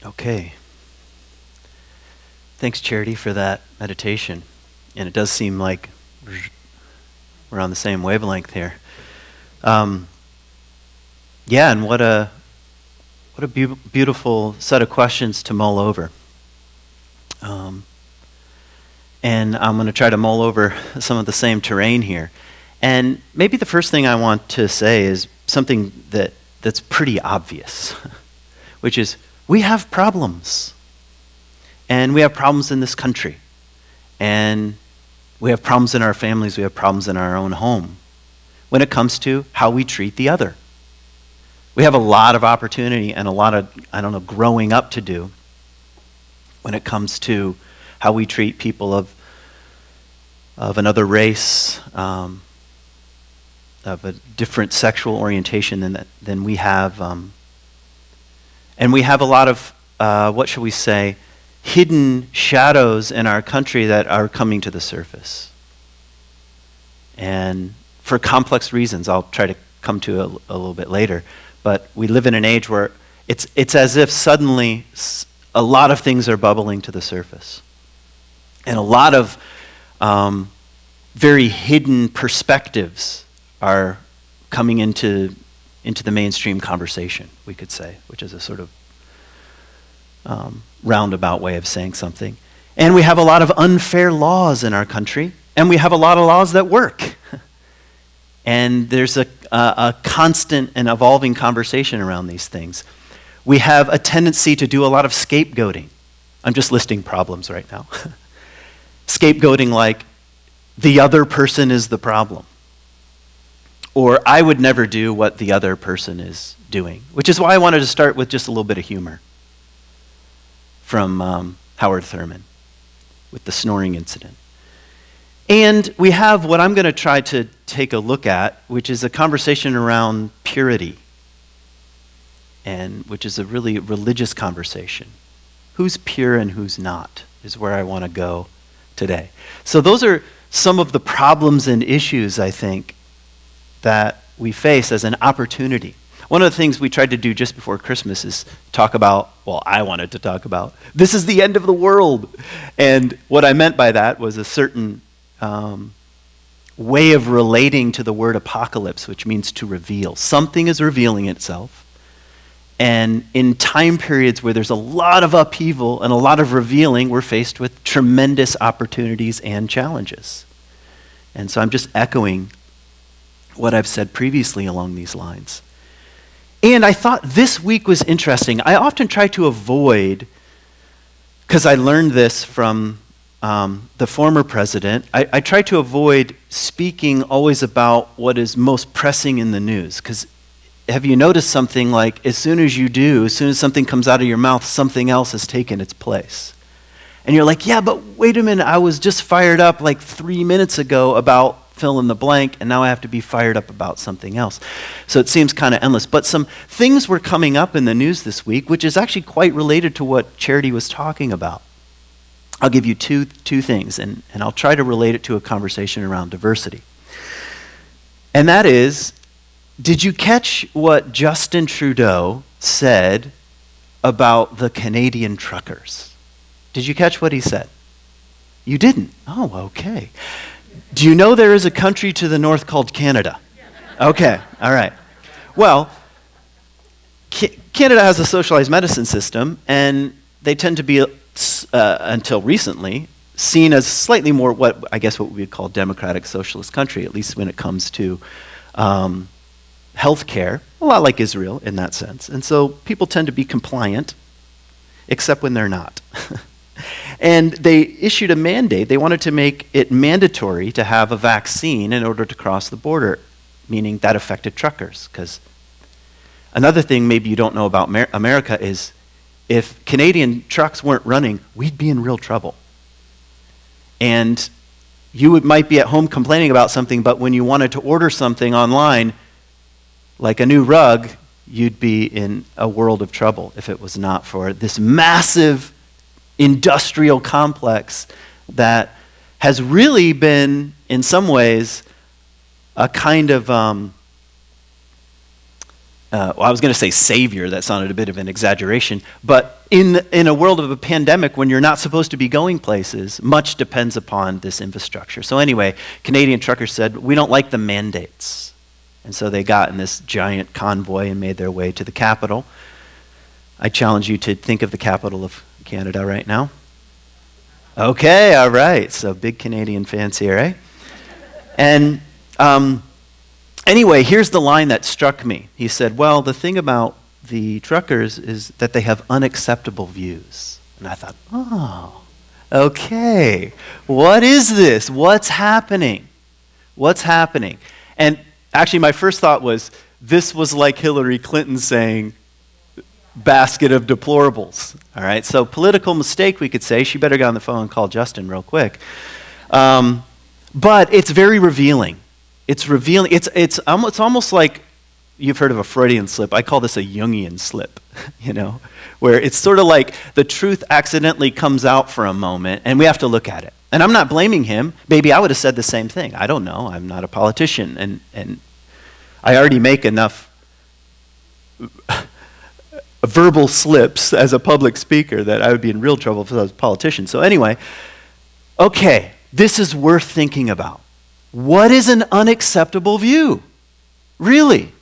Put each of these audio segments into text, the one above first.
Okay. Thanks, Charity, for that meditation. And it does seem like we're on the same wavelength here. Yeah, and what a beautiful set of questions to mull over. And I'm going to try to mull over some of the same terrain here. And maybe the first thing I want to say is something that's pretty obvious, which is we have problems. And we have problems in this country. And we have problems in our families. We have problems in our own home when it comes to how we treat the other. We have a lot of opportunity and a lot of, growing up to do when it comes to how we treat people of another race, of a different sexual orientation than we have. And we have a lot of, hidden shadows in our country that are coming to the surface. And for complex reasons, I'll try to come to a little bit later, but we live in an age where it's as if suddenly a lot of things are bubbling to the surface. And a lot of very hidden perspectives are coming into the mainstream conversation, we could say, which is a sort of roundabout way of saying something. And we have a lot of unfair laws in our country, and we have a lot of laws that work. And there's a constant and evolving conversation around these things. We have a tendency to do a lot of scapegoating. I'm just listing problems right now. Scapegoating like the other person is the problem. Or I would never do what the other person is doing, which is why I wanted to start with just a little bit of humor from Howard Thurman with the snoring incident. And we have what I'm going to try to take a look at, which is a conversation around purity, and which is a really religious conversation. Who's pure and who's not is where I want to go today. So those are some of the problems and issues, I think, that we face as an opportunity. One of the things we tried to do just before Christmas is talk about, I wanted to talk about, this is the end of the world. And what I meant by that was a certain way of relating to the word apocalypse, which means to reveal. Something is revealing itself. And in time periods where there's a lot of upheaval and a lot of revealing, we're faced with tremendous opportunities and challenges. And so I'm just echoing what I've said previously along these lines. And I thought this week was interesting. I often try to avoid, because I learned this from the former president, I try to avoid speaking always about what is most pressing in the news. Because have you noticed something like, as soon as something comes out of your mouth, something else has taken its place. And you're like, yeah, but wait a minute, I was just fired up like 3 minutes ago about fill in the blank, and now I have to be fired up about something else. So it seems kind of endless. But some things were coming up in the news this week, which is actually quite related to what Charity was talking about. I'll give you two things, and I'll try to relate it to a conversation around diversity. And that is, did you catch what Justin Trudeau said about the Canadian truckers? Did you catch what he said? You didn't? Oh, okay. Do you know there is a country to the north called Canada? Okay, all right. Well, Canada has a socialized medicine system, and they tend to be, until recently, seen as slightly more what we would call democratic socialist country, at least when it comes to health care, a lot like Israel in that sense. And so people tend to be compliant, except when they're not. And they issued a mandate. They wanted to make it mandatory to have a vaccine in order to cross the border, meaning that affected truckers. Because another thing maybe you don't know about America is if Canadian trucks weren't running, we'd be in real trouble. And you might be at home complaining about something, but when you wanted to order something online, like a new rug, you'd be in a world of trouble if it was not for this massive industrial complex that has really been, in some ways, a kind of well, I was going to say savior. That sounded a bit of an exaggeration. But in a world of a pandemic, when you're not supposed to be going places, much depends upon this infrastructure. So anyway, Canadian truckers said, we don't like the mandates. And so they got in this giant convoy and made their way to the capital. I challenge you to think of the capital of Canada right now. Okay, all right. So big Canadian fans here, eh? And anyway, here's the line that struck me. He said, well, the thing about the truckers is that they have unacceptable views. And I thought, oh, okay. What is this? What's happening? What's happening? And actually, my first thought was, this was like Hillary Clinton saying, basket of deplorables. All right, so political mistake, we could say. She better get on the phone and call Justin real quick. But it's very revealing. It's revealing. It's almost like you've heard of a Freudian slip. I call this a Jungian slip, where it's sort of like the truth accidentally comes out for a moment, and we have to look at it. And I'm not blaming him. Maybe I would have said the same thing. I don't know. I'm not a politician, and I already make enough verbal slips as a public speaker that I would be in real trouble if I was a politician. So anyway, okay, this is worth thinking about. What is an unacceptable view? Really?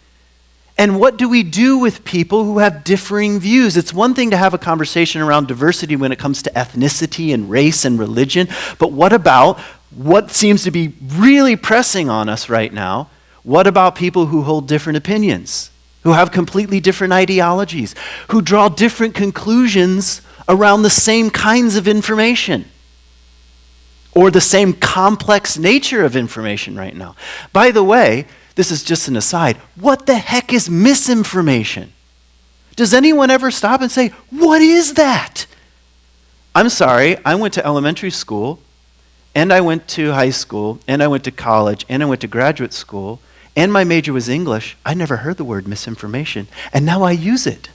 And what do we do with people who have differing views? It's one thing to have a conversation around diversity when it comes to ethnicity and race and religion, but what about what seems to be really pressing on us right now? What about people who hold different opinions, who have completely different ideologies, who draw different conclusions around the same kinds of information or the same complex nature of information right now? By the way, this is just an aside, what the heck is misinformation? Does anyone ever stop and say, what is that? I'm sorry, I went to elementary school, and I went to high school, and I went to college, and I went to graduate school, and my major was English. I never heard the word misinformation, and now I use it.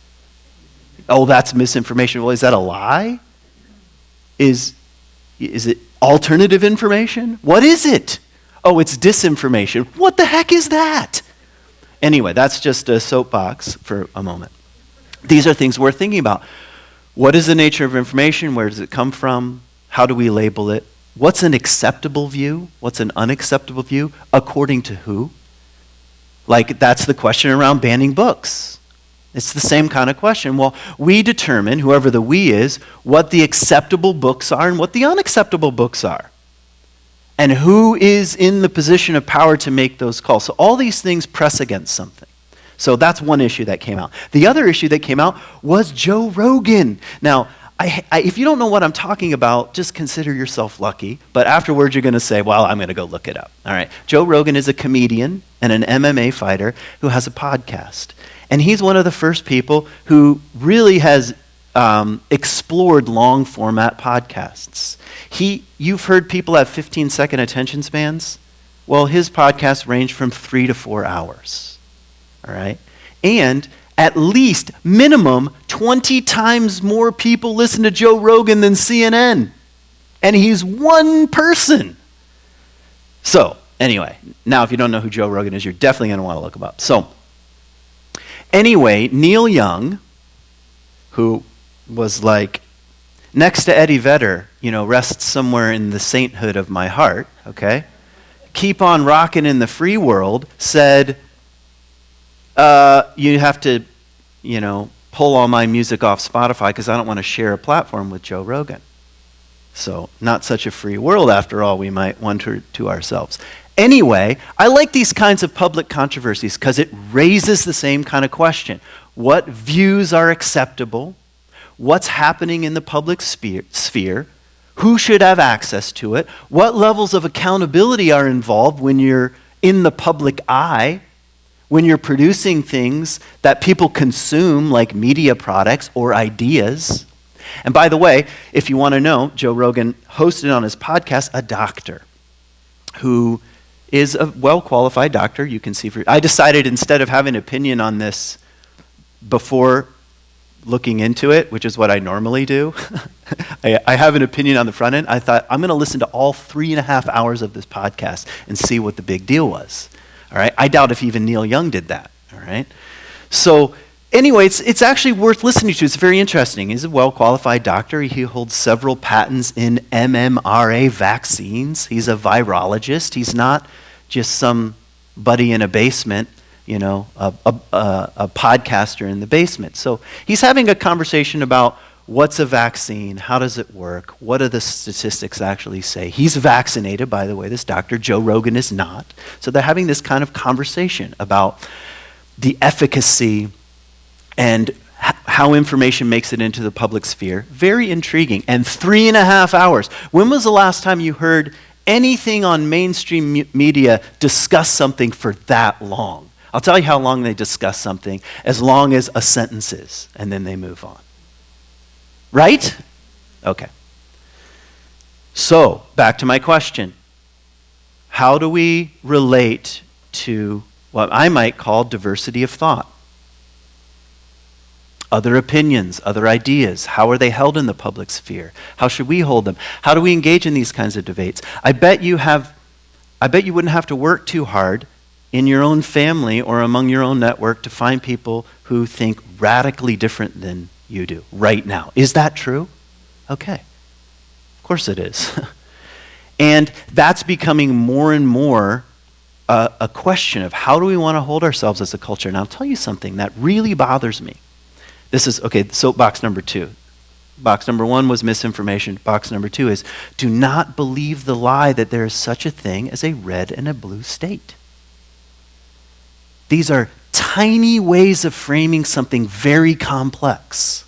Oh, that's misinformation. Well, is that a lie? Is it alternative information? What is it? Oh, it's disinformation. What the heck is that? Anyway, that's just a soapbox for a moment. These are things worth thinking about. What is the nature of information? Where does it come from? How do we label it? What's an acceptable view? What's an unacceptable view? According to who? Like, that's the question around banning books. It's the same kind of question. Well, we determine, whoever the we is, what the acceptable books are and what the unacceptable books are. And who is in the position of power to make those calls. So all these things press against something. So that's one issue that came out. The other issue that came out was Joe Rogan. Now, if you don't know what I'm talking about, just consider yourself lucky. But afterwards, you're going to say, well, I'm going to go look it up. All right. Joe Rogan is a comedian and an MMA fighter who has a podcast. And he's one of the first people who really has explored long format podcasts. You've heard people have 15-second attention spans? Well, his podcasts range from 3 to 4 hours. All right? And at least, minimum, 20 times more people listen to Joe Rogan than CNN. And he's one person. So, anyway, now if you don't know who Joe Rogan is, you're definitely going to want to look him up. So, anyway, Neil Young, who was like next to Eddie Vedder, rests somewhere in the sainthood of my heart, okay? Keep on rocking in the free world, said, you have to, pull all my music off Spotify because I don't want to share a platform with Joe Rogan. So, not such a free world after all, we might wonder to ourselves. Anyway, I like these kinds of public controversies because it raises the same kind of question. What views are acceptable? What's happening in the public sphere? Who should have access to it? What levels of accountability are involved when you're in the public eye? When you're producing things that people consume, like media products or ideas? And by the way, if you want to know, Joe Rogan hosted on his podcast a doctor who is a well-qualified doctor. You can see. I decided instead of having an opinion on this before looking into it, which is what I normally do, I have an opinion on the front end. I thought, I'm going to listen to all 3.5 hours of this podcast and see what the big deal was. All right? I doubt if even Neil Young did that. All right? So anyway, it's actually worth listening to. It's very interesting. He's a well-qualified doctor. He holds several patents in MMRA vaccines. He's a virologist. He's not just some buddy in a basement, you know, a podcaster in the basement. So he's having a conversation about what's a vaccine, how does it work, what do the statistics actually say. He's vaccinated, by the way, this doctor. Joe Rogan is not. So they're having this kind of conversation about the efficacy and how information makes it into the public sphere. Very intriguing. And 3.5 hours. When was the last time you heard anything on mainstream media discuss something for that long? I'll tell you how long they discuss something, as long as a sentence is, and then they move on. Right? Okay. So, back to my question. How do we relate to what I might call diversity of thought? Other opinions, other ideas, how are they held in the public sphere? How should we hold them? How do we engage in these kinds of debates? I bet you wouldn't have to work too hard in your own family or among your own network to find people who think radically different than you do right now. Is that true? Okay. Of course it is. And that's becoming more and more a question of how do we want to hold ourselves as a culture. And I'll tell you something that really bothers me. This is, okay, soapbox number 2. Box number 1 was misinformation. Box number 2 is do not believe the lie that there is such a thing as a red and a blue state. These are tiny ways of framing something very complex.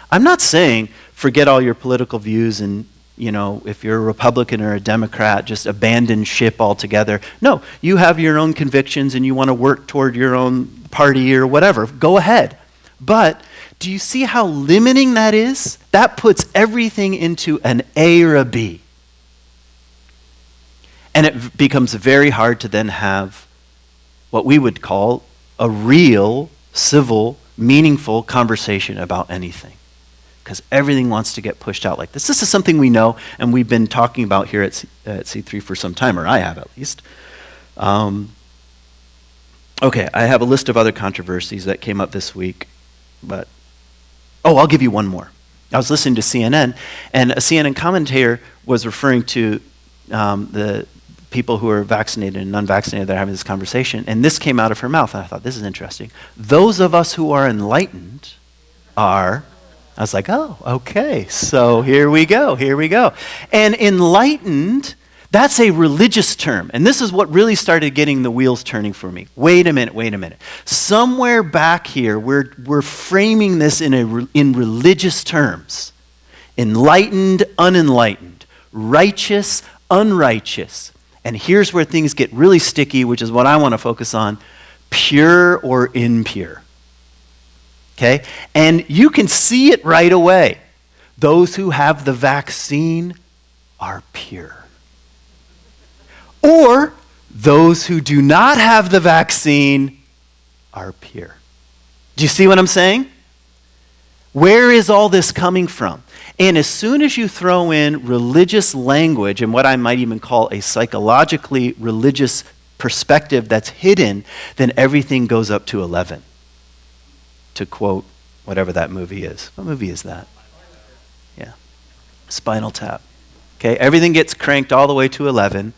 I'm not saying forget all your political views and, you know, if you're a Republican or a Democrat, just abandon ship altogether. No, you have your own convictions and you want to work toward your own party or whatever. Go ahead. But do you see how limiting that is? That puts everything into an A or a B. And it becomes very hard to then have what we would call a real, civil, meaningful conversation about anything. Because everything wants to get pushed out like this. This is something we know and we've been talking about here at C3 for some time, or I have at least. Okay, I have a list of other controversies that came up this week. But, I'll give you one more. I was listening to CNN, and a CNN commentator was referring to the people who are vaccinated and unvaccinated that are having this conversation, and this came out of her mouth, and I thought, this is interesting. Those of us who are enlightened are, I was like, oh, okay, so here we go. And enlightened, that's a religious term, and this is what really started getting the wheels turning for me. Wait a minute. Somewhere back here, we're framing this in religious terms. Enlightened, unenlightened. Righteous, unrighteous. And here's where things get really sticky, which is what I want to focus on. Pure or impure. Okay? And you can see it right away. Those who have the vaccine are pure. Or those who do not have the vaccine are pure. Do you see what I'm saying? Where is all this coming from? And as soon as you throw in religious language and what I might even call a psychologically religious perspective that's hidden, then everything goes up to 11. To quote whatever that movie is. What movie is that? Yeah. Spinal Tap. Okay, everything gets cranked all the way to 11.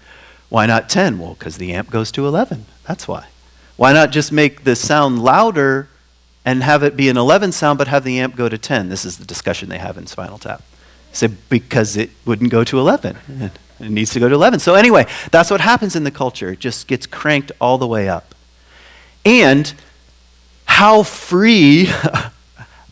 Why not 10? Well, because the amp goes to 11. That's why. Why not just make the sound louder and have it be an 11 sound, but have the amp go to 10? This is the discussion they have in Spinal Tap. So because it wouldn't go to 11. It needs to go to 11. So anyway, that's what happens in the culture. It just gets cranked all the way up. And how free,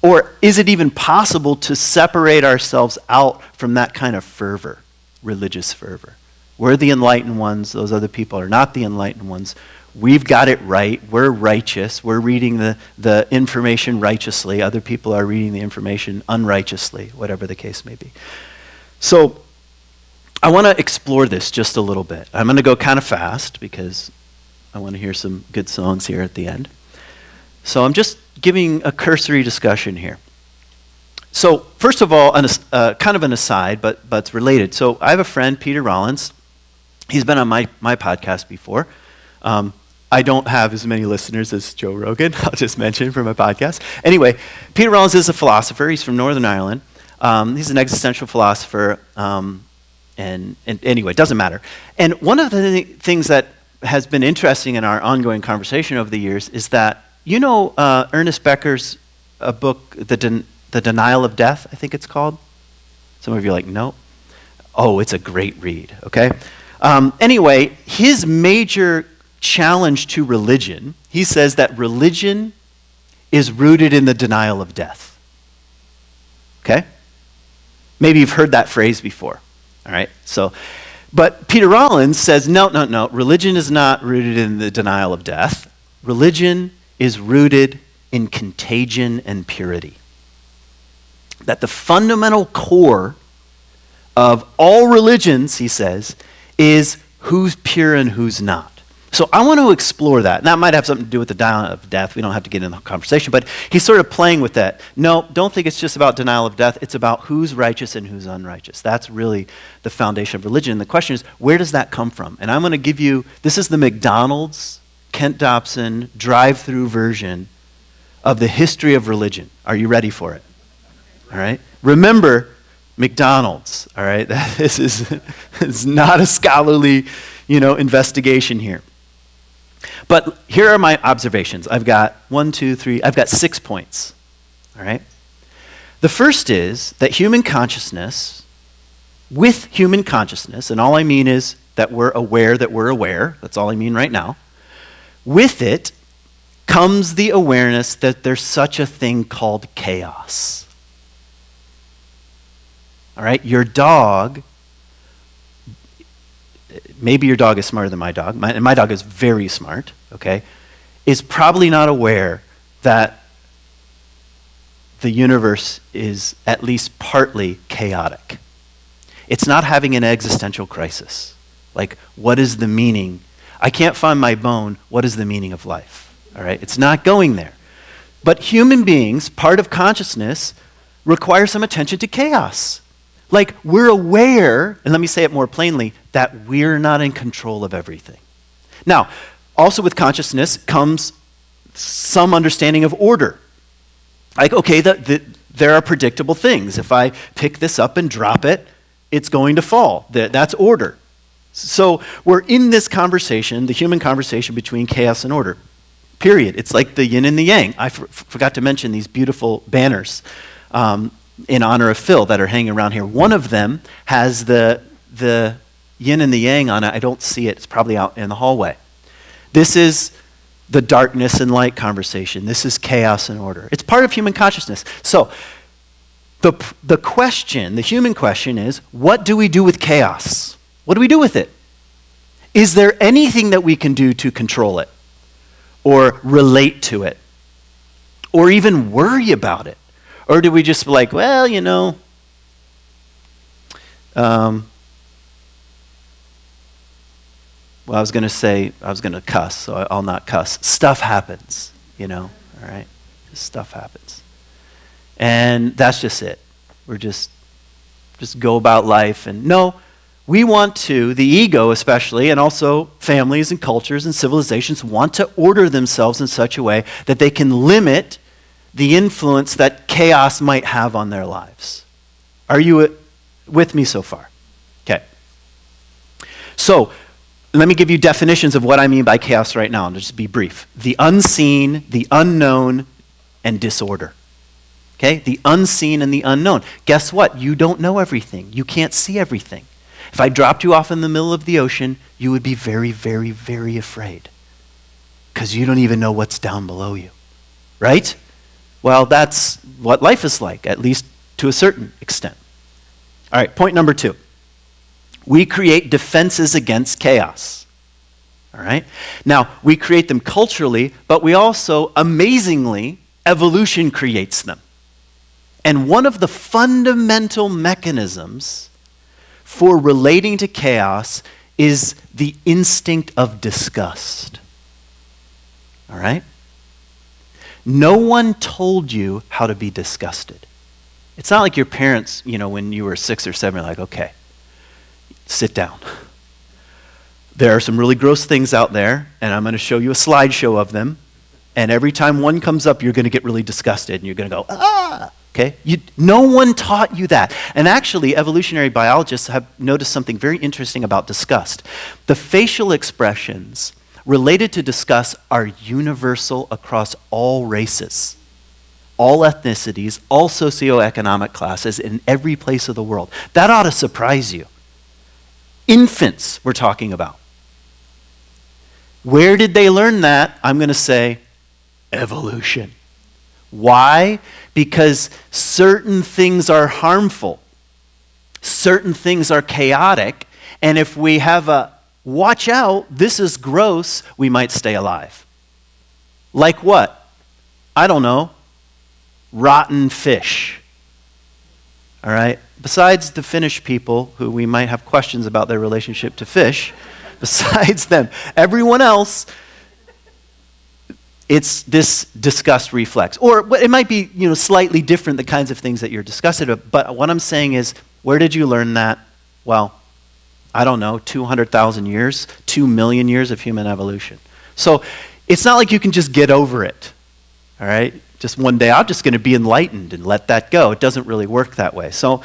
or is it even possible to separate ourselves out from that kind of fervor, religious fervor? We're the enlightened ones. Those other people are not the enlightened ones. We've got it right. We're righteous. We're reading the information righteously. Other people are reading the information unrighteously, whatever the case may be. So I want to explore this just a little bit. I'm going to go kind of fast because I want to hear some good songs here at the end. So I'm just giving a cursory discussion here. So first of all, kind of an aside, but it's related. So I have a friend, Peter Rollins. He's been on my podcast before. I don't have as many listeners as Joe Rogan, I'll just mention for my podcast. Anyway, Peter Rollins is a philosopher. He's from Northern Ireland. He's an existential philosopher. And anyway, it doesn't matter. And one of the things that has been interesting in our ongoing conversation over the years is that, Ernest Becker's book, The Denial of Death, I think it's called? Some of you are like, no. Oh, it's a great read, okay? Anyway, his major challenge to religion, he says that religion is rooted in the denial of death. Okay? Maybe you've heard that phrase before. All right? But Peter Rollins says, no. Religion is not rooted in the denial of death. Religion is rooted in contagion and purity. That the fundamental core of all religions, he says, is who's pure and who's not. So I want to explore that. And that might have something to do with the denial of death. We don't have to get into the conversation, but he's sort of playing with that. No, don't think it's just about denial of death. It's about who's righteous and who's unrighteous. That's really the foundation of religion. And the question is, where does that come from? And I'm going to give you, this is the McDonald's, Kent Dobson, drive-through version of the history of religion. Are you ready for it? All right? Remember, McDonald's, all right? This is not a scholarly, investigation here. But here are my observations. I've got 6 points, all right? The first is that with human consciousness, and all I mean is that we're aware, that's all I mean right now, with it comes the awareness that there's such a thing called chaos. All right? Your dog, maybe your dog is smarter than my dog, and my dog is very smart, okay, is probably not aware that the universe is at least partly chaotic. It's not having an existential crisis. Like, what is the meaning? I can't find my bone. What is the meaning of life? All right? It's not going there. But human beings, part of consciousness, require some attention to chaos. Like, we're aware, and let me say it more plainly, that we're not in control of everything. Now, also with consciousness comes some understanding of order. Like, okay, there are predictable things. If I pick this up and drop it, it's going to fall. That's order. So we're in this conversation, the human conversation between chaos and order, period. It's like the yin and the yang. I forgot to mention these beautiful banners in honor of Phil that are hanging around here. One of them has the yin and the yang on it. I don't see it. It's probably out in the hallway. This is the darkness and light conversation. This is chaos and order. It's part of human consciousness. So the question, the human question is, what do we do with chaos? What do we do with it? Is there anything that we can do to control it or relate to it or even worry about it? Or do we just be like, well, well, I was going to cuss, so I'll not cuss. Stuff happens, all right? Just stuff happens. And that's just it. We're just go about life. And no, we want to, the ego especially, and also families and cultures and civilizations want to order themselves in such a way that they can limit the influence that chaos might have on their lives. Are you with me so far? Okay. So, let me give you definitions of what I mean by chaos right now, and just be brief. The unseen, the unknown, and disorder. Okay? The unseen and the unknown. Guess what? You don't know everything. You can't see everything. If I dropped you off in the middle of the ocean, you would be very, very, very afraid. Because you don't even know what's down below you. Right? Well, that's what life is like, at least to a certain extent. All right, point number 2. We create defenses against chaos. All right? Now, we create them culturally, but we also, amazingly, evolution creates them. And one of the fundamental mechanisms for relating to chaos is the instinct of disgust. All right? No one told you how to be disgusted. It's not like your parents, when you were 6 or 7, are like, okay, sit down. There are some really gross things out there, and I'm going to show you a slideshow of them. And every time one comes up, you're going to get really disgusted, and you're going to go, ah! Okay? No one taught you that. And actually, evolutionary biologists have noticed something very interesting about disgust. The facial expressions related to disgust are universal across all races, all ethnicities, all socioeconomic classes, in every place of the world. That ought to surprise you. Infants, we're talking about. Where did they learn that? I'm going to say evolution. Why? Because certain things are harmful. Certain things are chaotic. And if we have a watch out, this is gross, we might stay alive. Like what? I don't know. Rotten fish. All right? Besides the Finnish people, who we might have questions about their relationship to fish, besides them, everyone else, it's this disgust reflex. Or it might be, slightly different, the kinds of things that you're disgusted about. But what I'm saying is, where did you learn that? Well, I don't know, 200,000 years, 2 million years of human evolution. So it's not like you can just get over it, all right? Just one day, I'm just going to be enlightened and let that go. It doesn't really work that way. So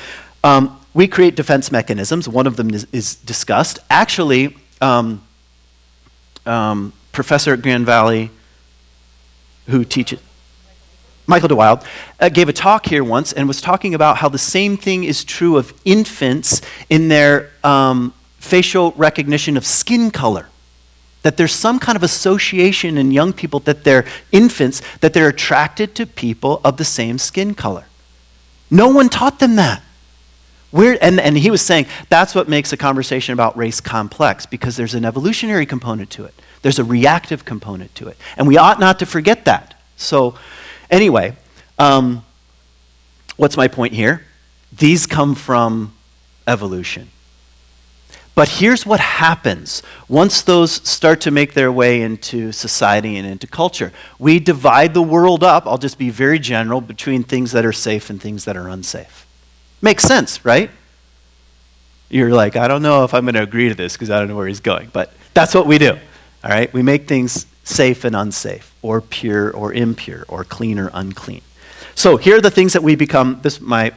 we create defense mechanisms. One of them is disgust. Actually, Professor at Grand Valley, who teaches, Michael DeWild, gave a talk here once and was talking about how the same thing is true of infants in their facial recognition of skin color. That there's some kind of association in young people that they're infants, that they're attracted to people of the same skin color. No one taught them that. And he was saying that's what makes a conversation about race complex, because there's an evolutionary component to it. There's a reactive component to it. And we ought not to forget that. So anyway, what's my point here? These come from evolution. But here's what happens once those start to make their way into society and into culture. We divide the world up, I'll just be very general, between things that are safe and things that are unsafe. Makes sense, right? You're like, I don't know if I'm going to agree to this because I don't know where he's going. But that's what we do, all right? We make things safe and unsafe, or pure or impure, or clean or unclean. So here are the things that we become. This is my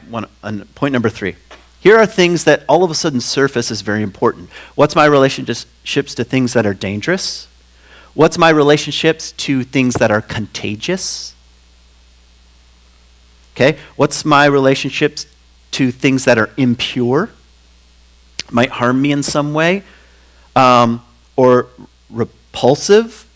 point number 3. Here are things that all of a sudden surface as very important. What's my relationships to things that are dangerous? What's my relationships to things that are contagious? Okay, what's my relationships to things that are impure? Might harm me in some way, or repulsive.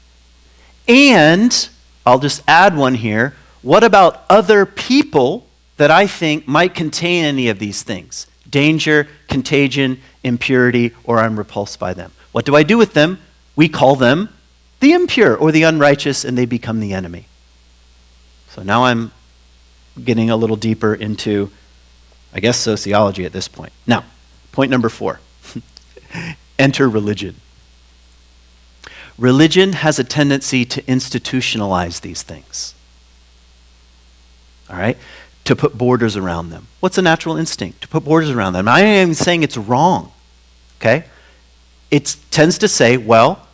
And I'll just add one here. What about other people that I think might contain any of these things? Danger, contagion, impurity, or I'm repulsed by them. What do I do with them? We call them the impure or the unrighteous, and they become the enemy. So now I'm getting a little deeper into, I guess, sociology at this point. Now, point number 4. Enter religion. Religion has a tendency to institutionalize these things. All right? To put borders around them. What's a natural instinct? To put borders around them. I ain't even saying it's wrong, okay? It tends to say, well,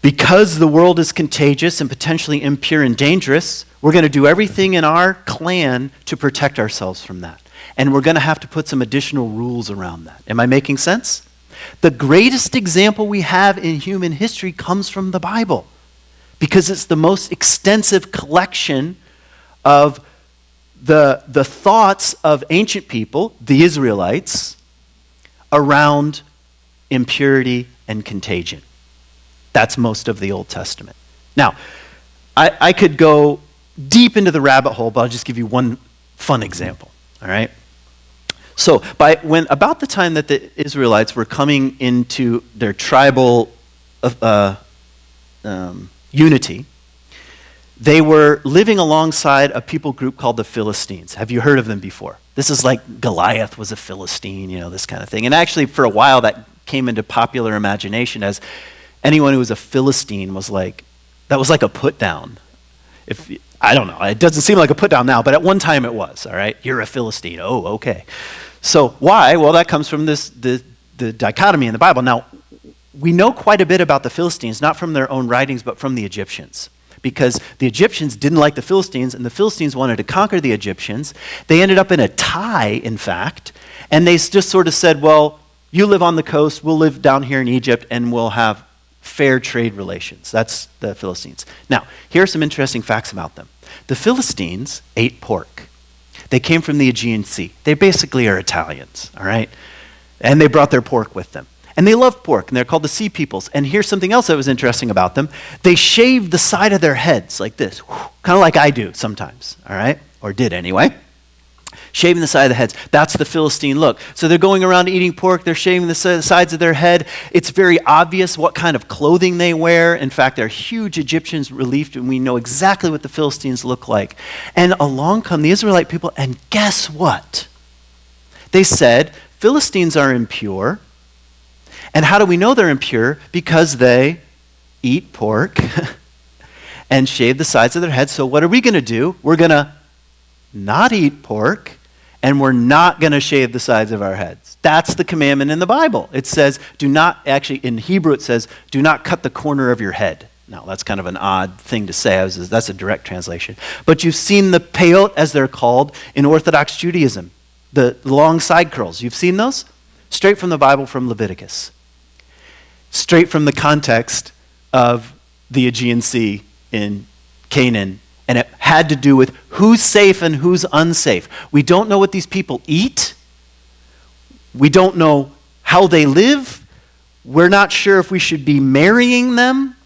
because the world is contagious and potentially impure and dangerous, we're going to do everything in our clan to protect ourselves from that. And we're going to have to put some additional rules around that. Am I making sense? The greatest example we have in human history comes from the Bible, because it's the most extensive collection of the thoughts of ancient people, the Israelites, around impurity and contagion. That's most of the Old Testament. Now, I could go deep into the rabbit hole, but I'll just give you one fun example, all right? So, about the time that the Israelites were coming into their tribal unity, they were living alongside a people group called the Philistines. Have you heard of them before? This is like Goliath was a Philistine, this kind of thing. And actually, for a while, that came into popular imagination as anyone who was a Philistine was like, that was like a put down. I don't know, it doesn't seem like a put down now, but at one time it was, all right? You're a Philistine, oh, okay. So why? Well, that comes from the dichotomy in the Bible. Now, we know quite a bit about the Philistines, not from their own writings, but from the Egyptians. Because the Egyptians didn't like the Philistines, and the Philistines wanted to conquer the Egyptians. They ended up in a tie, in fact, and they just sort of said, well, you live on the coast, we'll live down here in Egypt, and we'll have fair trade relations. That's the Philistines. Now, here are some interesting facts about them. The Philistines ate pork. They came from the Aegean Sea. They basically are Italians, all right? And they brought their pork with them. And they loved pork, and they're called the Sea Peoples. And here's something else that was interesting about them. They shaved the side of their heads like this, kind of like I do sometimes, all right? Or did anyway. Shaving the side of the heads. That's the Philistine look. So they're going around eating pork. They're shaving the sides of their head. It's very obvious what kind of clothing they wear. In fact, there are huge Egyptians reliefed, and we know exactly what the Philistines look like. And along come the Israelite people, and guess what? They said, Philistines are impure. And how do we know they're impure? Because they eat pork and shave the sides of their heads. So what are we going to do? We're going to not eat pork, and we're not going to shave the sides of our heads. That's the commandment in the Bible. It says, do not, actually in Hebrew it says, do not cut the corner of your head. Now that's kind of an odd thing to say. That's a direct translation. But you've seen the peyot, as they're called, in Orthodox Judaism. The long side curls. You've seen those? Straight from the Bible, from Leviticus. Straight from the context of the Aegean Sea in Canaan. And it had to do with who's safe and who's unsafe. We don't know what these people eat. We don't know how they live. We're not sure if we should be marrying them.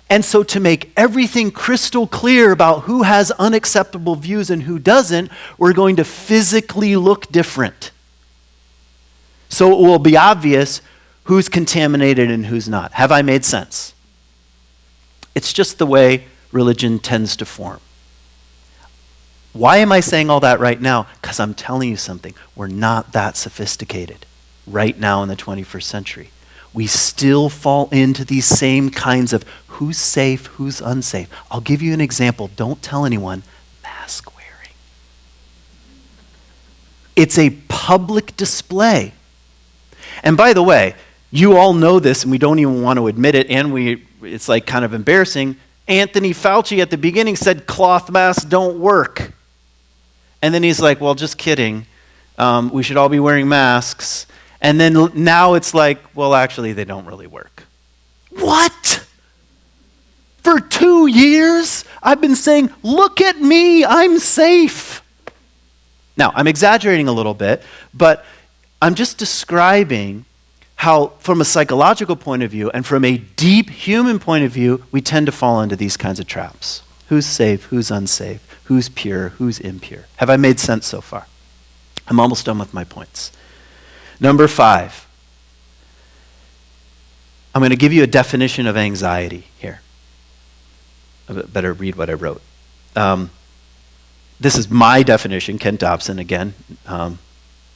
And so to make everything crystal clear about who has unacceptable views and who doesn't, we're going to physically look different. So it will be obvious who's contaminated and who's not. Have I made sense? It's just the way religion tends to form. Why am I saying all that right now? Because I'm telling you something. We're not that sophisticated right now in the 21st century. We still fall into these same kinds of who's safe, who's unsafe. I'll give you an example. Don't tell anyone. Mask wearing. It's a public display. And by the way, you all know this, and we don't even want to admit it, and it's like kind of embarrassing. Anthony Fauci at the beginning said cloth masks don't work. And then he's like, well, just kidding. We should all be wearing masks. And then now it's like, well, actually, they don't really work. What? For 2 years, I've been saying, look at me, I'm safe. Now, I'm exaggerating a little bit, but I'm just describing how, from a psychological point of view and from a deep human point of view, we tend to fall into these kinds of traps. Who's safe, who's unsafe, who's pure, who's impure. Have I made sense so far? I'm almost done with my points. Number 5. I'm going to give you a definition of anxiety here. I better read what I wrote. This is my definition, Kent Dobson again.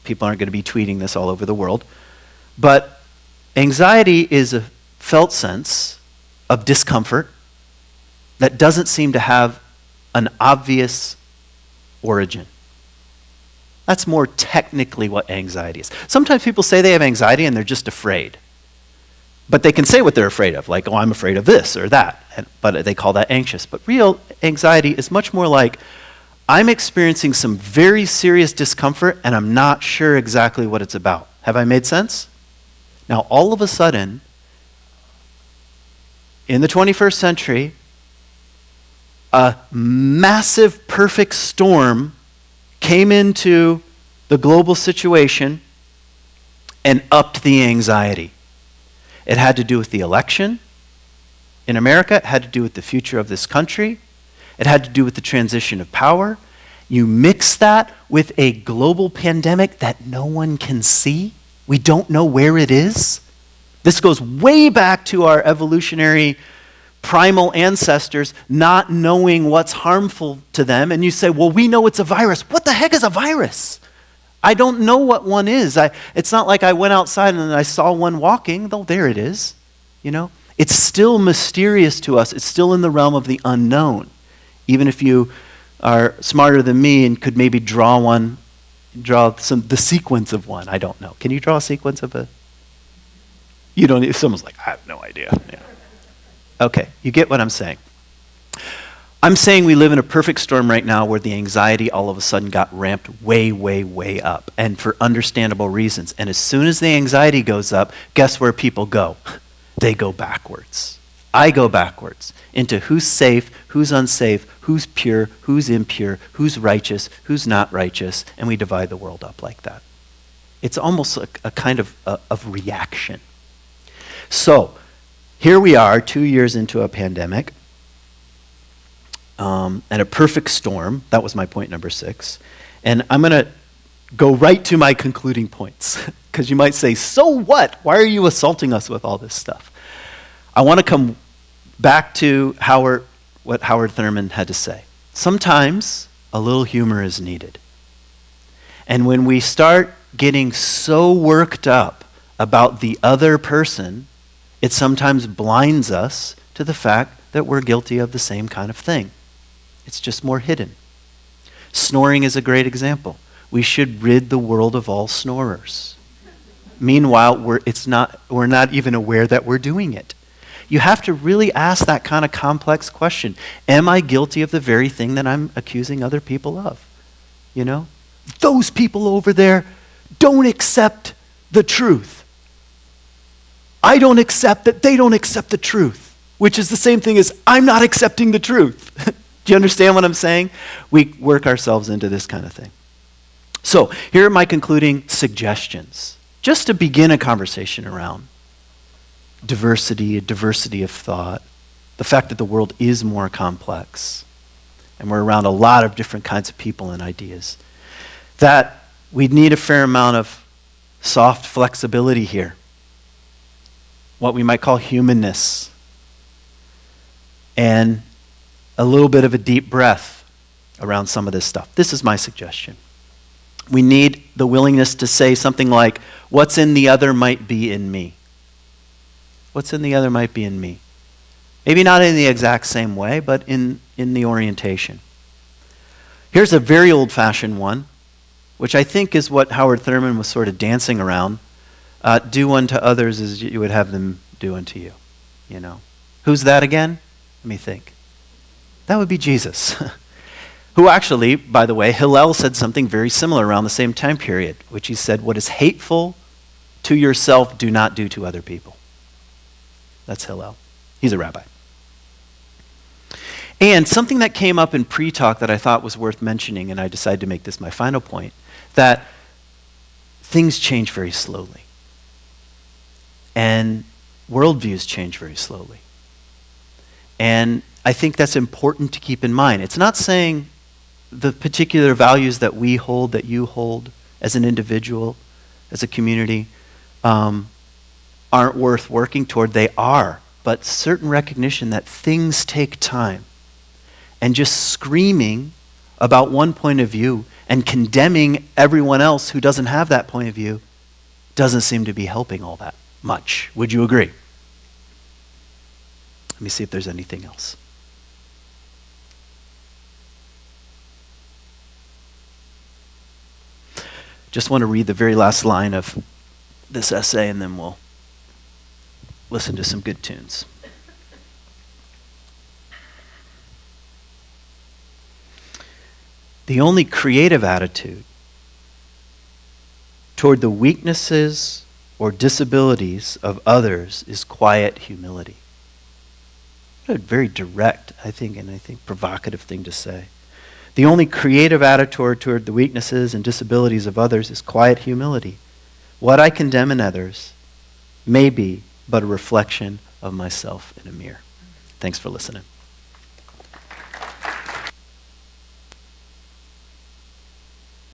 People aren't going to be tweeting this all over the world. But anxiety is a felt sense of discomfort that doesn't seem to have an obvious origin. That's more technically what anxiety is. Sometimes people say they have anxiety and they're just afraid. But they can say what they're afraid of, like, oh, I'm afraid of this or that. But they call that anxious. But real anxiety is much more like, I'm experiencing some very serious discomfort and I'm not sure exactly what it's about. Have I made sense? Now, all of a sudden, in the 21st century, a massive perfect storm came into the global situation and upped the anxiety. It had to do with the election in America. It had to do with the future of this country. It had to do with the transition of power. You mix that with a global pandemic that no one can see. We don't know where it is. This goes way back to our evolutionary primal ancestors not knowing what's harmful to them. And you say, well, we know it's a virus. What the heck is a virus? I don't know what one is. It's not like I went outside and I saw one walking. Oh, there it is. You know, it's still mysterious to us. It's still in the realm of the unknown. Even if you are smarter than me and could maybe draw the sequence of one. I don't know. Can you draw a sequence of a? You don't, someone's like, I have no idea. Yeah. Okay, you get what I'm saying. I'm saying we live in a perfect storm right now where the anxiety all of a sudden got ramped way, way, way up, and for understandable reasons. And as soon as the anxiety goes up, guess where people go? They go backwards. I go backwards into who's safe, who's unsafe, who's pure, who's impure, who's righteous, who's not righteous, and we divide the world up like that. It's almost a kind of reaction. So, here we are, 2 years into a pandemic, and a perfect storm. That was my point number 6. And I'm going to go right to my concluding points, because you might say, so what? Why are you assaulting us with all this stuff? I want to come back to what Howard Thurman had to say. Sometimes a little humor is needed. And when we start getting so worked up about the other person, it sometimes blinds us to the fact that we're guilty of the same kind of thing. It's just more hidden. Snoring is a great example. We should rid the world of all snorers. Meanwhile, we're not even aware that we're doing it. You have to really ask that kind of complex question. Am I guilty of the very thing that I'm accusing other people of? You know? Those people over there don't accept the truth. I don't accept that they don't accept the truth, which is the same thing as I'm not accepting the truth. Do you understand what I'm saying? We work ourselves into this kind of thing. So here are my concluding suggestions, just to begin a conversation around diversity, a diversity of thought, the fact that the world is more complex, and we're around a lot of different kinds of people and ideas, that we need a fair amount of soft flexibility here, what we might call humanness, and a little bit of a deep breath around some of this stuff. This is my suggestion. We need the willingness to say something like, what's in the other might be in me. What's in the other might be in me. Maybe not in the exact same way, but in the orientation. Here's a very old-fashioned one, which I think is what Howard Thurman was sort of dancing around. Do unto others as you would have them do unto you. You know. Who's that again? Let me think. That would be Jesus. Who actually, by the way, Hillel said something very similar around the same time period, which he said, what is hateful to yourself, do not do to other people. That's Hillel. He's a rabbi. And something that came up in pre-talk that I thought was worth mentioning, and I decided to make this my final point, that things change very slowly. And worldviews change very slowly. And I think that's important to keep in mind. It's not saying the particular values that we hold, that you hold as an individual, as a community, aren't worth working toward. They are. But certain recognition that things take time. And just screaming about one point of view and condemning everyone else who doesn't have that point of view doesn't seem to be helping all that much. Would you agree? Let me see if there's anything else. Just want to read the very last line of this essay, and then we'll listen to some good tunes. The only creative attitude toward the weaknesses or disabilities of others is quiet humility. A very direct, I think provocative thing to say. The only creative attitude toward the weaknesses and disabilities of others is quiet humility. What I condemn in others may be but a reflection of myself in a mirror. Thanks for listening.